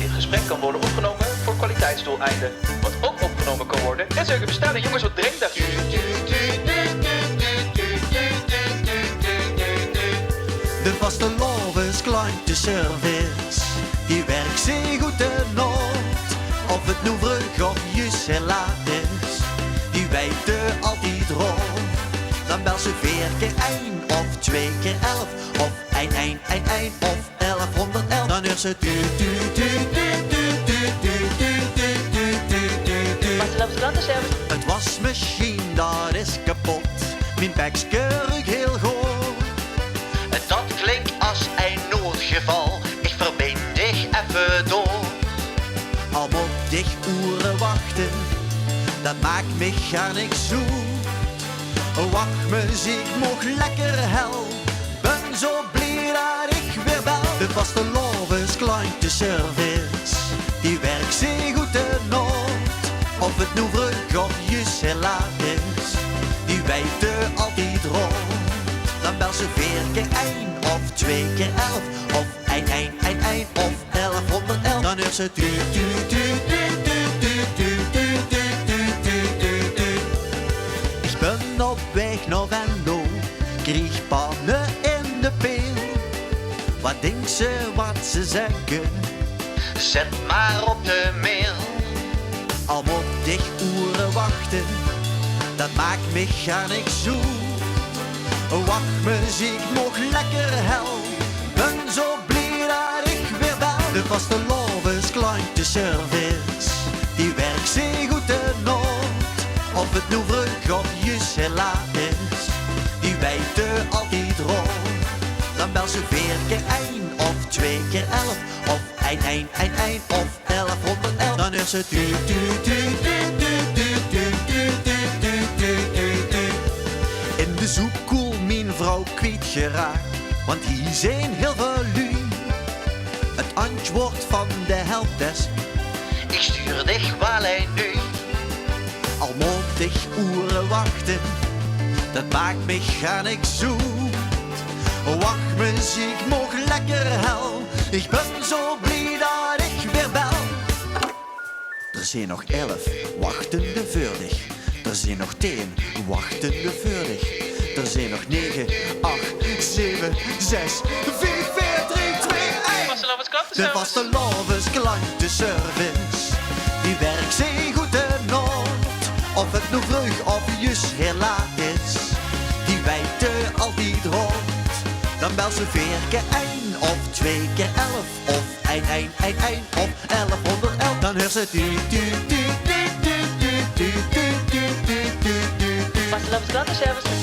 dit gesprek kan worden opgenomen voor kwaliteitsdoeleinden. Wat ook opgenomen kan worden, is er bestaande jongens wat drinkt. De vaste klantenservice, die werkt zeer goed in Noord. Of het nu vroeg of juist heel laat is, die weten altijd rond. Dan bel ze 4 keer 1 of 2 keer 11 of 1 of 1111. Dan hoort ze Het wasmachine dat is kapot, mijn bekskeurig heel goed. Dat klinkt als een noodgeval, ik verbind dich even door. Al op dich uren wachten, dat maakt me gar niks zoet. Wachtmuziek mag lekker hel, ben zo blij dat ik weer bel. De vaste klantenservice, die werkt zeer goed in Noord. Of het nu vroeg of juist heel laat is, die weten altijd rond. Dan bel ze 4 keer 1 of 2 keer 11 of 1 of 1111. Dan hoort ze Ik ben op weg naar Venlo, kreeg pannen in de peel. Wat denkt ze wat ze zeggen? Zet maar op de mail. Al moet ik uren wachten, dat maakt me gar niks zoet. Wachtmuziek nog lekker hel, ben zo blij dat ik weer bel. De vaste klantenservice, die werkt zeer goed in Noord. Of het nu vroeg of juist heel laat is, die weten altijd rond. Dan bel ze 4 keer 1 of 2 keer 11 of 1 of 1111. Dan is het in de zoekkoel mijn vrouw kwijtgeraakt, want hier zijn heel veel lui. Het antwoord van de helpdesk, ik stuur dich wel een nu. Al moet ik uren wachten, dat maakt me gar niks zoet. Wachtmuziek mag lekker hel, ik ben zo blij dat ik weer bel. Er zijn nog 11 wachtende voor dich. Er zijn nog 10 wachtende voor dich. Er zijn nog 9, 8, 7, 6, 5, 4, 3, 2, 1. De vaste klantenservice, die werkt zeer goed in Noord. Of het nu vroeg of juist heel laat is, die weten altijd rond. Dan bel ze 4 keer 1 of 2 keer 11 of 1 of 1111. Dan hoort ze Vaste klantenservice.